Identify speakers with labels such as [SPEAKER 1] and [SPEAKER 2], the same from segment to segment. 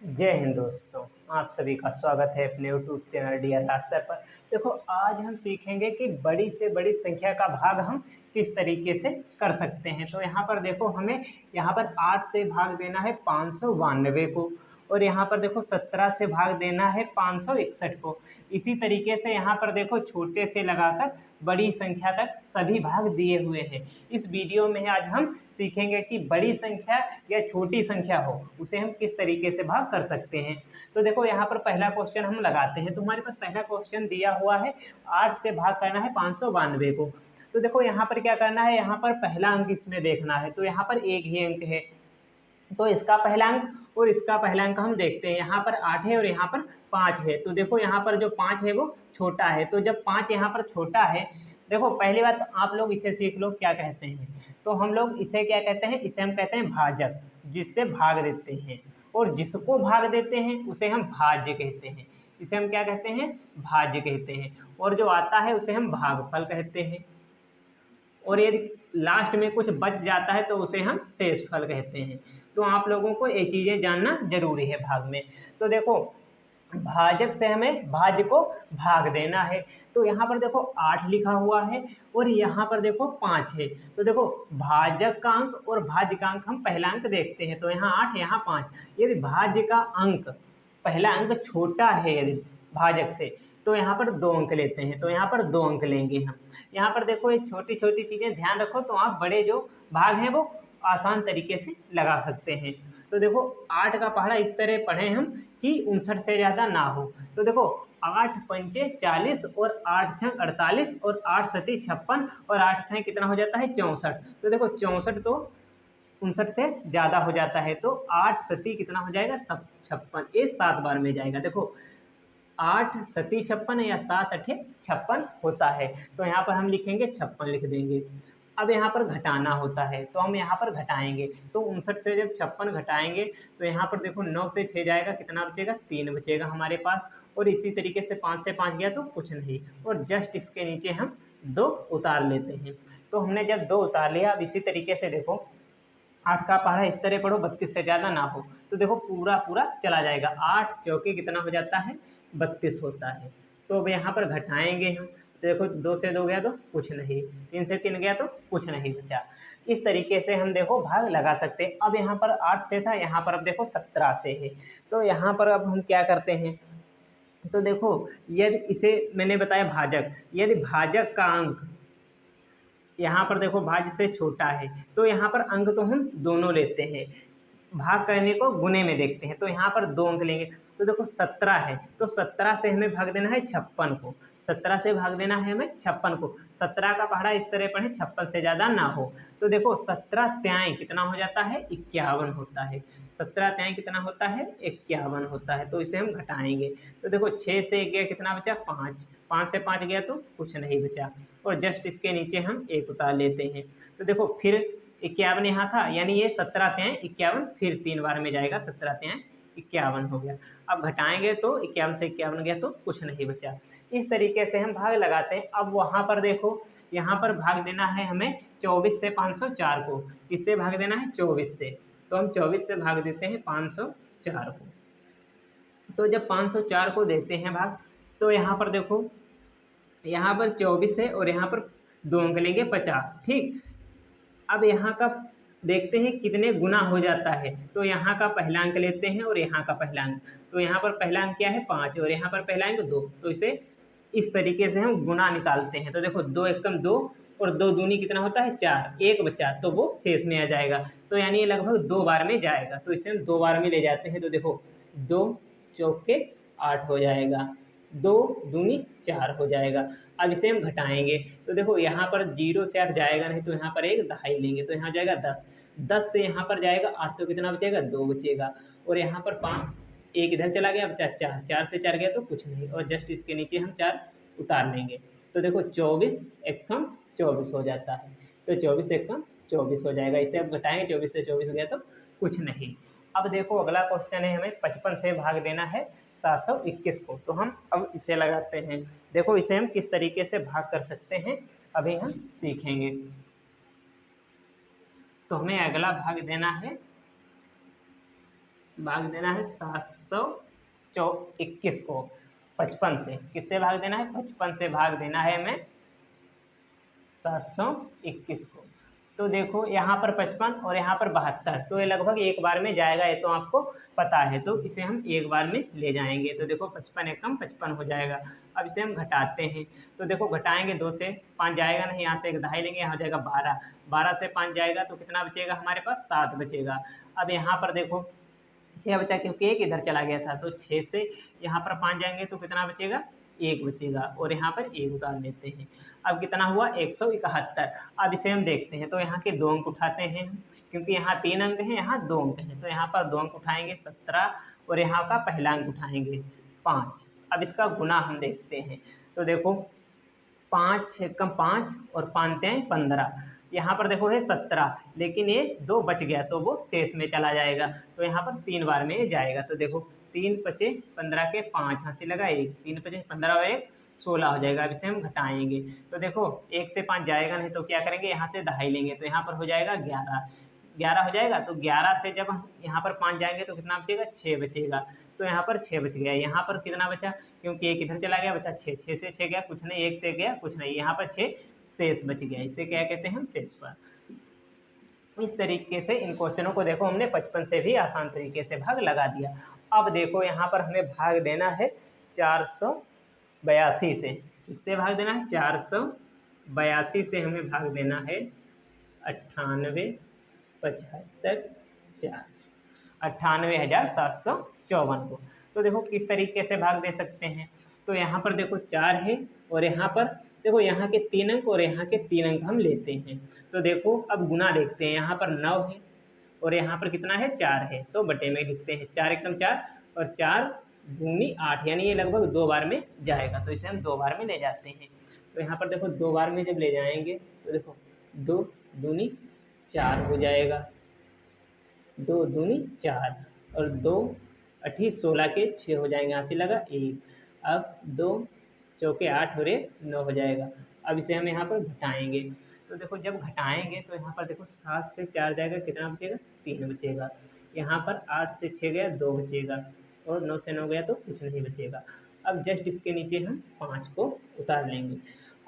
[SPEAKER 1] जय हिंद दोस्तों। आप सभी का स्वागत है अपने YouTube channel D R sir पर। देखो, आज हम सीखेंगे कि बड़ी से बड़ी संख्या का भाग हम किस तरीके से कर सकते हैं। तो यहाँ पर देखो, हमें यहाँ पर 8 से भाग देना है 592 को, और यहाँ पर देखो 17 से भाग देना है 561 को। इसी तरीके से यहाँ पर देखो, छोटे से लगाकर बड़ी संख्या तक सभी भाग दिए हुए हैं। इस वीडियो में आज हम सीखेंगे कि बड़ी संख्या या छोटी संख्या हो उसे हम किस तरीके से भाग कर सकते हैं। तो देखो, यहाँ पर पहला क्वेश्चन हम लगाते हैं। तो हमारे पास पहला क्वेश्चन दिया हुआ है, 8 से भाग करना है 592 को। तो देखो, यहाँ पर क्या करना है, यहाँ पर पहला अंक इसमें देखना है। तो यहाँ पर एक ही अंक है, तो इसका पहला अंक और इसका पहला अंक हम देखते हैं। यहाँ पर 8 है और यहाँ पर 5 है। तो देखो, यहाँ पर जो 5 है वो छोटा है। तो जब 5 यहाँ पर छोटा है, देखो पहली बात आप लोग इसे सीख लो क्या कहते हैं। तो हम लोग इसे क्या कहते हैं, इसे हम कहते हैं भाजक, जिससे भाग देते हैं। और जिसको भाग देते हैं उसे हम भाज्य कहते हैं। इसे हम क्या कहते हैं, भाज्य कहते हैं। और जो आता है उसे हम भागफल कहते हैं। और यदि लास्ट में कुछ बच जाता है तो उसे हम शेषफल कहते हैं। तो आप लोगों को ये चीज़ें जानना जरूरी है भाग में। तो देखो, भाजक से हमें भाज्य को भाग देना है। तो यहाँ पर देखो 8 लिखा हुआ है और यहाँ पर देखो 5 है। तो देखो, भाजक का अंक और भाज्य का अंक हम पहला अंक देखते हैं। तो यहाँ 8 यहाँ 5। यदि भाज्य का अंक, पहला अंक छोटा है यदि भाजक से, तो यहाँ पर 2 अंक लेते हैं। तो यहाँ पर 2 अंक लेंगे हम। यहाँ पर देखो, ये छोटी छोटी चीज़ें ध्यान रखो, तो आप बड़े जो भाग हैं वो आसान तरीके से लगा सकते हैं। तो देखो, 8 का पहाड़ा इस तरह पढ़ें हम कि 59 से ज़्यादा ना हो। तो देखो, 8 पंचे 40 और 8 छंग 48 और 8 सती 56 और 8 अठाएं कितना हो जाता है, 64। तो देखो 64 तो 59 से ज़्यादा हो जाता है। तो 8 सती कितना हो जाएगा, सब 56। ये 7 बार में जाएगा। देखो, 8 सती 56 या 7 अठे 56 होता है। तो यहाँ पर हम लिखेंगे 56 लिख देंगे। अब यहाँ पर घटाना होता है, तो हम यहाँ पर घटाएंगे। तो 59 से जब 56 घटाएंगे तो यहाँ पर देखो 9 से 6 जाएगा, कितना बचेगा, 3 बचेगा हमारे पास। और इसी तरीके से 5 से 5 गया तो कुछ नहीं। और जस्ट इसके नीचे हम 2 उतार लेते हैं। तो हमने जब 2 उतार लिया, अब इसी तरीके से देखो, 8 का पहाड़ा इस तरह पढ़ो 32 से ज़्यादा ना हो। तो देखो, पूरा पूरा चला जाएगा। 8 चौके कितना हो जाता है, 32 होता है। तो अब यहाँ पर घटाएंगे हम। तो देखो, 2 से 2 गया तो कुछ नहीं, 3 से 3 गया तो कुछ नहीं बचा। इस तरीके से हम देखो भाग लगा सकते हैं। अब यहाँ पर 8 से था, यहाँ पर अब देखो 17 से है। तो यहाँ पर अब हम क्या करते हैं, तो देखो, यदि इसे मैंने बताया भाजक, यदि भाजक का अंक यहाँ पर देखो भाज्य से छोटा है, तो यहाँ पर अंक तो हम दोनों लेते हैं। भाग करने को गुने में देखते हैं। तो यहाँ पर 2 अंक लेंगे। तो देखो 17 है, तो 17 से हमें भाग देना है 56 को। 17 से भाग देना है हमें 56 को। 17 का पहाड़ा इस तरह पढ़े, 56 से ज़्यादा ना हो। तो देखो, 17 त्याई कितना हो जाता है, 51 होता है। 17 त्याई कितना होता है, 51 होता है। तो इसे हम घटाएंगे। तो देखो, 6 से 1 गया, कितना बचा, 5। 5 से 5 गया तो कुछ नहीं बचा। और जस्ट इसके नीचे हम 1 उतार लेते हैं। तो देखो, फिर 51 यहाँ था, यानी ये 17 त्याई 51 फिर 3 बार में जाएगा। 17 त्याई 51 हो गया। अब घटाएंगे तो 51 से 51 गया तो कुछ नहीं बचा। इस तरीके से हम भाग लगाते हैं। अब वहाँ पर देखो, यहाँ पर भाग देना है हमें 24 से 504 को। किससे भाग देना है, 24 से। तो हम 24 से भाग देते हैं 504 को। तो जब 504 को देते हैं भाग, तो यहाँ पर देखो, यहाँ पर 24 है और यहाँ पर 2 अंक लेंगे, 50। ठीक। अब यहाँ का देखते हैं कितने गुना हो जाता है। तो यहाँ का पहला अंक लेते हैं और यहाँ का पहला अंक। तो यहाँ पर पहला अंक क्या है, 5, और यहाँ पर पहला अंक 2। तो इसे इस तरीके से हम गुना निकालते हैं। तो देखो, 2 एकम 2 और 2 दूनी कितना होता है, 4। 1 बचा तो वो शेष में आ जाएगा। तो यानी ये लगभग 2 बार में जाएगा। तो इसे हम 2 बार में ले जाते हैं। तो देखो, 2 चौके 8 हो जाएगा, 2 दूनी 4 हो जाएगा। अब इसे हम घटाएंगे। तो देखो, यहाँ पर 0 से 8 जाएगा नहीं, तो यहाँ पर एक दहाई लेंगे। तो यहाँ जाएगा 10। 10 से यहाँ पर जाएगा 8, तो कितना बचेगा, 2 बचेगा। और यहाँ पर 5, एक इधर चला गया, बचा 4। 4 से 4 गया तो कुछ नहीं। और जस्ट इसके नीचे हम 4 उतार लेंगे। तो देखो, 24 एकम 24 हो जाता है। तो 24 एकम 24 हो जाएगा। इसे अब घटाएंगे, 24 से 24 गया तो कुछ नहीं। अब देखो, अगला क्वेश्चन है, हमें 55 से भाग देना है 721 को। तो हम अब इसे लगाते हैं। देखो, इसे हम किस तरीके से भाग कर सकते हैं अभी हम सीखेंगे। तो हमें अगला भाग देना है भाग देना है 721 को 55 से। किससे भाग देना है? 55 से भाग देना है हमें 721 को। तो देखो यहाँ पर 55 और यहाँ पर 72, तो ये लगभग एक बार में जाएगा, ये तो आपको पता है। तो इसे हम एक बार में ले जाएंगे। तो देखो 55 एकम 55 हो जाएगा। अब इसे हम घटाते हैं। तो देखो घटाएंगे, 2 से 5 जाएगा नहीं, यहाँ से एक दहाई लेंगे, यहाँ हो जाएगा 12। 12 से 5 जाएगा तो कितना बचेगा हमारे पास? 7 बचेगा। अब यहाँ पर देखो 6 बचा, क्योंकि एक इधर चला गया था। तो 6 से यहाँ पर 5 जाएंगे तो कितना बचेगा? 1 बचेगा, और यहाँ पर 1 उतार लेते हैं। अब कितना हुआ? 171। अब इसे हम देखते हैं। तो यहाँ के 2 अंक उठाते हैं, क्योंकि यहाँ 3 अंक हैं, यहाँ 2 अंक हैं। तो यहाँ पर 2 अंक उठाएंगे 17, और यहाँ का पहला अंक उठाएंगे 5। अब इसका गुना हम देखते हैं। तो देखो 5 एकम 5 और 5 तियां 15, यहाँ पर देखो है 17, लेकिन ये 2 बच गया तो वो शेष में चला जाएगा। तो यहाँ पर 3 बार में ये जाएगा। तो देखो 3 पचे 15 के 5, हंसी लगा 1, 3 पचे 15 और 1 16 हो जाएगा। अब इसे हम घटाएंगे। तो देखो 1 से 5 जाएगा नहीं, तो क्या करेंगे? यहाँ से दहाई लेंगे, तो यहाँ पर हो जाएगा 11। 11 हो जाएगा। तो 11 से जब हम यहाँ पर 5 जाएंगे तो कितना बचेगा? 6 बचेगा। तो यहाँ पर 6 बच गया। यहाँ पर कितना बचा? क्योंकि एक इधर चला गया, बचा 6। 6 से 6 गया कुछ नहीं, 1 से गया कुछ नहीं, यहाँ पर 6 शेष बच गया। इसे क्या कहते हैं? हम शेष पर। इस तरीके से इन क्वेश्चनों को देखो हमने 55 से भी आसान तरीके से भाग लगा दिया। अब देखो यहाँ पर हमें भाग देना है 482 से। किससे भाग देना है? 482 से हमें भाग देना है 98 75 4, 98,754 को। तो देखो किस तरीके से भाग दे सकते हैं। तो यहाँ पर देखो 4 है, और यहाँ पर देखो यहाँ के 3 अंक और यहाँ के 3 अंक हम लेते हैं। तो देखो अब गुना देखते हैं। यहाँ पर 9 है, और यहाँ पर कितना है? 4 है। तो बटे में लिखते हैं, 4 एकम 4 और 4 दूनी 8, यानी ये लगभग 2 बार में जाएगा। तो इसे हम 2 बार में ले जाते हैं। तो यहाँ पर देखो 2 बार में जब ले जाएंगे तो देखो 2 दूनी 4 हो जाएगा, 2 दूनी 4, और 2 अठी 16 के 6 हो जाएंगे, यहाँ से लगा 1। अब 2 चौके 8 और 1 9 हो जाएगा। अब इसे हम यहाँ पर घटाएंगे। तो देखो जब घटाएंगे तो यहाँ पर देखो 7 से 4 जाएगा, कितना बचेगा? 3 बचेगा। यहाँ पर 8 से 6 गया 2 बचेगा, और 9 से 9 गया तो कुछ नहीं बचेगा। अब जस्ट इसके नीचे हम 5 को उतार लेंगे।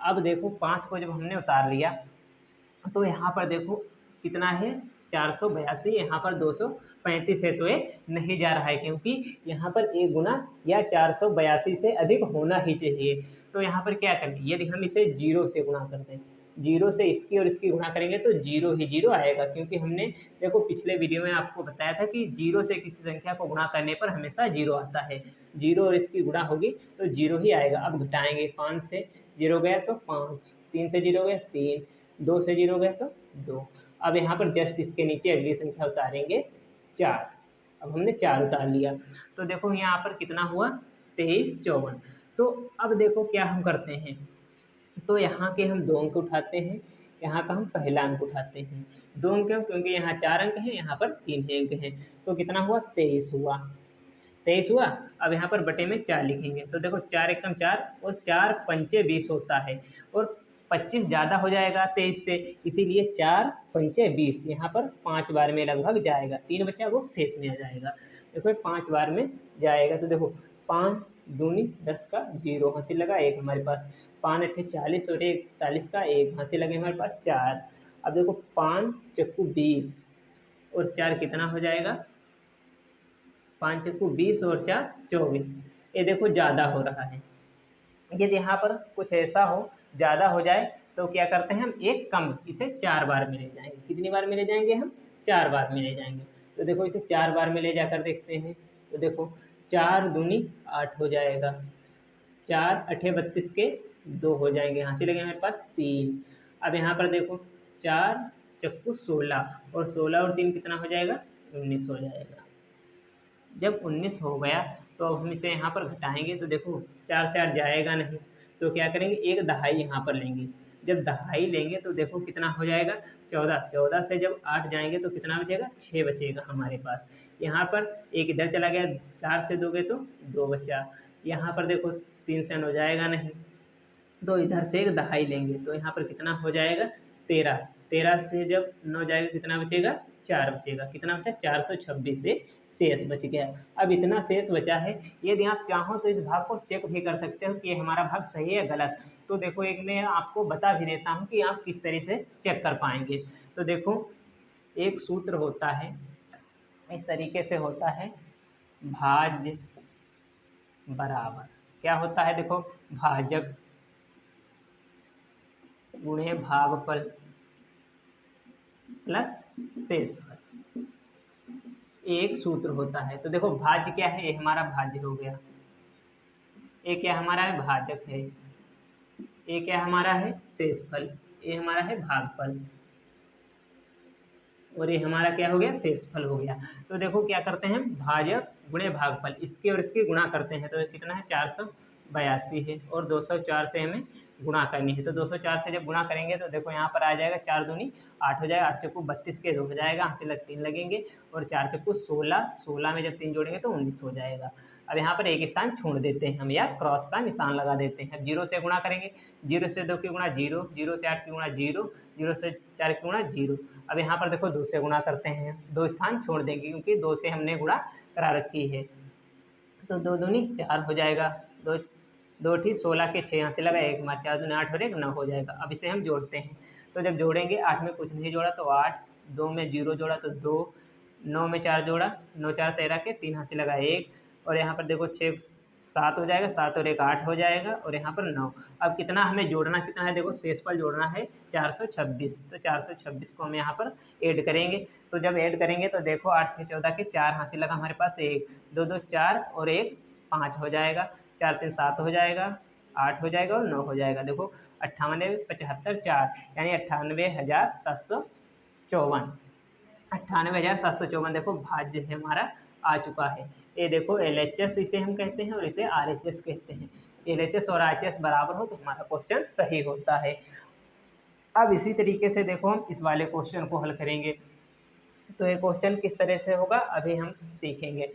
[SPEAKER 1] अब देखो 5 को जब हमने उतार लिया तो यहाँ पर देखो कितना है? 482, यहाँ पर 235 है, तो ये नहीं जा रहा है, क्योंकि यहाँ पर एक गुना या 482 से अधिक होना ही चाहिए। तो यहाँ पर क्या करें? यदि हम इसे 0 से गुणा कर दें, 0 से इसकी और इसकी गुणा करेंगे तो 0 ही 0 आएगा, क्योंकि हमने देखो पिछले वीडियो में आपको बताया था कि 0 से किसी संख्या को गुणा करने पर हमेशा 0 आता है। 0 और इसकी गुणा होगी तो 0 ही आएगा। अब घटाएंगे, 5 से 0 गया तो 5, 3 से 0 गया 3, 2 से 0 गया तो 2। अब यहाँ पर जस्ट इसके नीचे अगली संख्या उतारेंगे 4। अब हमने 4 उतार लिया। तो देखो यहाँ पर कितना हुआ? 23 54। तो अब देखो क्या हम करते हैं। तो यहाँ के हम 2 अंक उठाते हैं, यहाँ का हम पहला अंक उठाते हैं। 2 अंक क्यों? क्योंकि यहाँ 4 अंक हैं, यहाँ पर 3 अंक हैं। तो कितना हुआ? 23 हुआ। 23 हुआ। अब यहाँ पर बटे में 4 लिखेंगे। तो देखो 4 एकम 4 और 4 पंचे 20 होता है, और 25 ज़्यादा हो जाएगा 23 से, इसीलिए 4 पंचे 20 यहाँ पर 5 बार में लगभग जाएगा। 3 बचा वो शेष में आ जाएगा। देखो 5 बार में जाएगा। तो देखो 5 दूनी 10 का 0, हंसी लगा 1 हमारे पास, 5 अट्ठे 40 और 1 40 का 1, हंसी लगे हमारे पास 4। अब देखो 5 चक्कू 20 और 4 कितना हो जाएगा? 5 चक्कू 20 और 4 24। ये देखो ज़्यादा हो रहा है। यदि यहाँ पर कुछ ऐसा हो, ज़्यादा हो जाए, तो क्या करते हैं हम? एक कम, इसे 4 बार में ले जाएंगे। कितनी बार में ले जाएंगे हम? 4 बार में ले जाएंगे। तो देखो इसे 4 बार में ले जाकर देखते हैं। तो देखो 4 दूनी 8 हो जाएगा, 4 अठे 32 के 2 हो जाएंगे, यहाँ से लगे हमारे पास 3। अब यहाँ पर देखो 4 चक्कू 16, और 16 और 3 कितना हो जाएगा? 19 हो जाएगा। जब 19 हो गया तो अब हम इसे यहाँ पर घटाएंगे। तो देखो 4 4 जाएगा नहीं, तो क्या करेंगे? एक दहाई यहाँ पर लेंगे। जब दहाई लेंगे तो देखो कितना हो जाएगा? 14। 14 से जब 8 जाएंगे तो कितना बचेगा? 6 बचेगा हमारे पास। यहाँ पर एक इधर चला गया, 4 से 2 गए तो 2 बचा। यहाँ पर देखो 3 से 9 जाएगा नहीं, तो इधर से एक दहाई लेंगे। तो यहाँ पर कितना हो जाएगा? 13। 13 से जब 9 जाएगा कितना बचेगा? 4 बचेगा। कितना बचा? 426 से शेष बच गया। अब इतना शेष बचा है, यदि आप चाहो तो इस भाग को चेक भी कर सकते हो कि ये हमारा भाग सही है गलत। तो देखो एक मैं आपको बता भी देता हूँ कि आप किस तरह से चेक कर पाएंगे। तो देखो एक सूत्र होता है, इस तरीके से होता है, भाज्य बराबर क्या होता है, देखो भाजक गुणे भागफल प्लस शेषफल, एक सूत्र होता है। तो देखो भाज्य क्या है, ये हमारा भाज्य हो गया, ये क्या हमारा है भाजक है, ये क्या हमारा है शेषफल, ये हमारा है भागफल, और ये हमारा क्या हो गया शेषफल हो गया। तो देखो क्या करते हैं, भाजक गुणे भागफल, इसके और इसके गुणा करते हैं। तो कितना है 482 है, और 204 से हमें गुणा करनी है। तो 204 से जब गुणा करेंगे तो देखो यहाँ पर आ जाएगा 4 दूनी 8 हो जाएगा, 8 चक्कू 32 के 2 हो जाएगा, यहाँ से लग 3 लगेंगे, और 4 चक्कू 16, 16 में जब 3 जोड़ेंगे तो 19 हो जाएगा। अब यहाँ पर एक स्थान छोड़ देते हैं हम, या क्रॉस का निशान लगा देते हैं। अब 0 से गुणा करेंगे, 0 से 2 की गुणा 0, 0 से 8 की गुणा 0, 0 से 4 की गुणा 0। अब यहाँ पर देखो 2 से गुणा करते हैं, 2 स्थान छोड़ देंगे क्योंकि 2 से हमने गुणा करा रखी है। तो 2 दूनी 4 हो जाएगा, 2 2 ठी 16 के 6 यहाँ से लगा, 1 मार 4 दूनी 8 और 1 9 हो जाएगा। अब इसे हम जोड़ते हैं, तो जब जोड़ेंगे 8 में कुछ नहीं जोड़ा तो 8, 2 में 0 जोड़ा तो 2, 9 में 4 जोड़ा, 9 4 13 के 3 यहाँ से लगा 1, और यहाँ पर देखो 6 7 हो जाएगा, 7 और 1 8 हो जाएगा, और यहाँ पर 9। अब कितना हमें जोड़ना कितना है, देखो शेषफल जोड़ना है 426। तो 426 को हम यहाँ पर ऐड करेंगे। तो जब ऐड करेंगे तो देखो 8 6 14 के 4 यहाँ से लगा हमारे पास 1, 2 2 4 और 1 5 हो जाएगा, 4 3 7 हो जाएगा, 8 हो जाएगा और 9 हो जाएगा। देखो 98 75 4 यानी 98,754, 98,754 देखो भाज्य है हमारा आ चुका है। ये देखो LHS इसे हम कहते हैं और इसे RHS कहते हैं। LHS और RHS बराबर हो तो हमारा क्वेश्चन सही होता है। अब इसी तरीके से देखो हम इस वाले क्वेश्चन को हल करेंगे। तो ये क्वेश्चन किस तरह से होगा अभी हम सीखेंगे।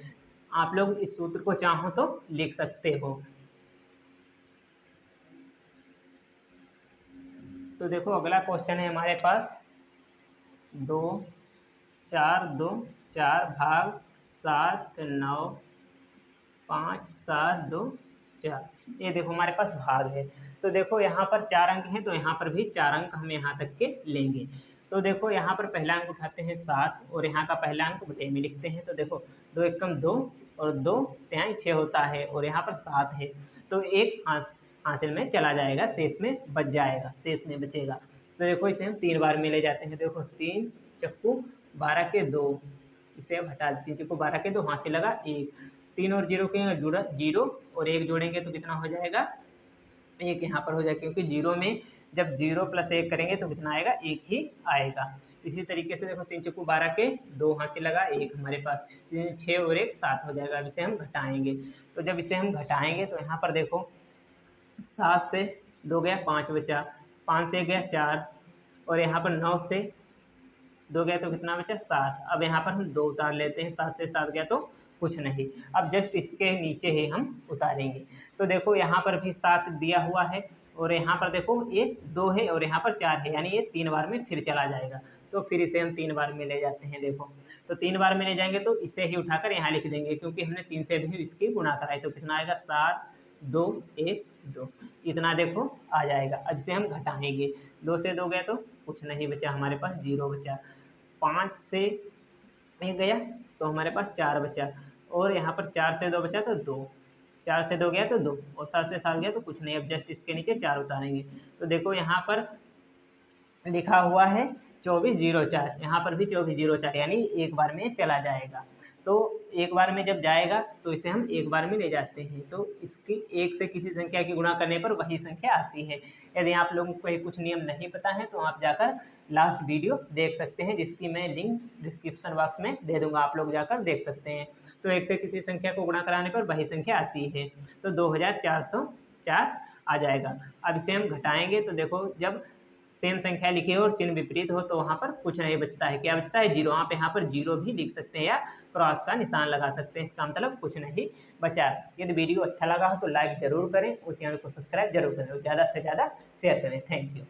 [SPEAKER 1] आप लोग इस सूत्र को चाहो तो लिख सकते हो। तो देखो अगला क्वेश्चन है हमारे पास 2 4 2 4 भाग 7 9 5 7 2 4, ये देखो हमारे पास भाग है। तो देखो यहाँ पर 4 अंक हैं, तो यहाँ पर भी 4 अंक हम यहाँ तक के लेंगे। तो देखो यहाँ पर पहला अंक उठाते हैं 7, और यहाँ का पहला अंक बटे में लिखते हैं। तो देखो 2 एकम 2 और 2 तिहाई 6 होता है, और यहाँ पर 7 है, तो एक हासिल में चला जाएगा, शेष में बच जाएगा, शेष में बचेगा। तो देखो इसे हम 3 बार में ले जाते हैं। देखो 3 चक्कू 12 के 2, इसे अब हटा देते हैं, 3 चक्कू 12 के 2 हाथ से लगा 1, 3 और 0 के जुड़ा 0, और 1 जोड़ेंगे तो कितना हो जाएगा 1 यहाँ पर हो जाएगा, क्योंकि 0 में जब 0 + 1 करेंगे तो कितना आएगा 1 ही आएगा। इसी तरीके से देखो 3 चक्कू 12 के 2 हाथ से लगा 1 हमारे पास, 6 और 1 7 हो जाएगा। अब इसे हम घटाएंगे, तो जब इसे हम घटाएंगे तो यहाँ पर देखो 7 से 2 गया 5 बचा, 5 से 1 गया 4, और यहाँ पर 9 से 2 गया तो कितना बचा 7। अब यहाँ पर हम 2 उतार लेते हैं, 7 से 7 गया तो कुछ नहीं। अब जस्ट इसके नीचे ही हम उतारेंगे। तो देखो यहाँ पर भी 7 दिया हुआ है, और यहाँ पर देखो ये 2 है और यहाँ पर 4 है, यानी ये 3 बार में फिर चला जाएगा। तो फिर इसे हम 3 बार में ले जाते हैं। देखो तो 3 बार में ले जाएंगे तो इसे ही उठाकर यहाँ लिख देंगे, क्योंकि हमने 3 से भी इसकी गुणा कराई। तो कितना आएगा 7 2 1 2, इतना देखो आ जाएगा। अब इसे हम घटाएंगे, 2 से 2 गया तो कुछ नहीं बचा, हमारे पास 0 बचा, 5 से 1 गया तो हमारे पास 4 बचा, और यहाँ पर 4 से 2 बचा तो 2, 4 से 2 गया तो 2, और 7 से 7 गया तो कुछ नहीं। अब जस्ट इसके नीचे 4 उतारेंगे। तो देखो यहाँ पर लिखा हुआ है 2404, यहाँ पर भी 2404, यानी एक बार में चला जाएगा। तो एक बार में जब जाएगा तो इसे हम एक बार में ले जाते हैं, तो इसकी एक से किसी संख्या की गुणा करने पर वही संख्या आती है। यदि आप लोगों को कुछ नियम नहीं पता है तो आप जाकर लास्ट वीडियो देख सकते हैं, जिसकी मैं लिंक डिस्क्रिप्शन बॉक्स में दे दूंगा, आप लोग जाकर देख सकते हैं। तो एक से किसी संख्या को गुणा कराने पर वही संख्या आती है, तो 2404 आ जाएगा। अब इसे हम घटाएंगे, तो देखो जब सेम संख्या लिखी हो और चिन्ह विपरीत हो तो वहाँ पर कुछ नहीं बचता है। क्या बचता है 0, आप यहाँ पर 0 भी लिख सकते हैं या क्रॉस का निशान लगा सकते हैं, इसका मतलब कुछ नहीं बचा। यदि वीडियो अच्छा लगा हो तो लाइक ज़रूर करें और चैनल को सब्सक्राइब जरूर करें और ज़्यादा से ज़्यादा शेयर करें। Thank you.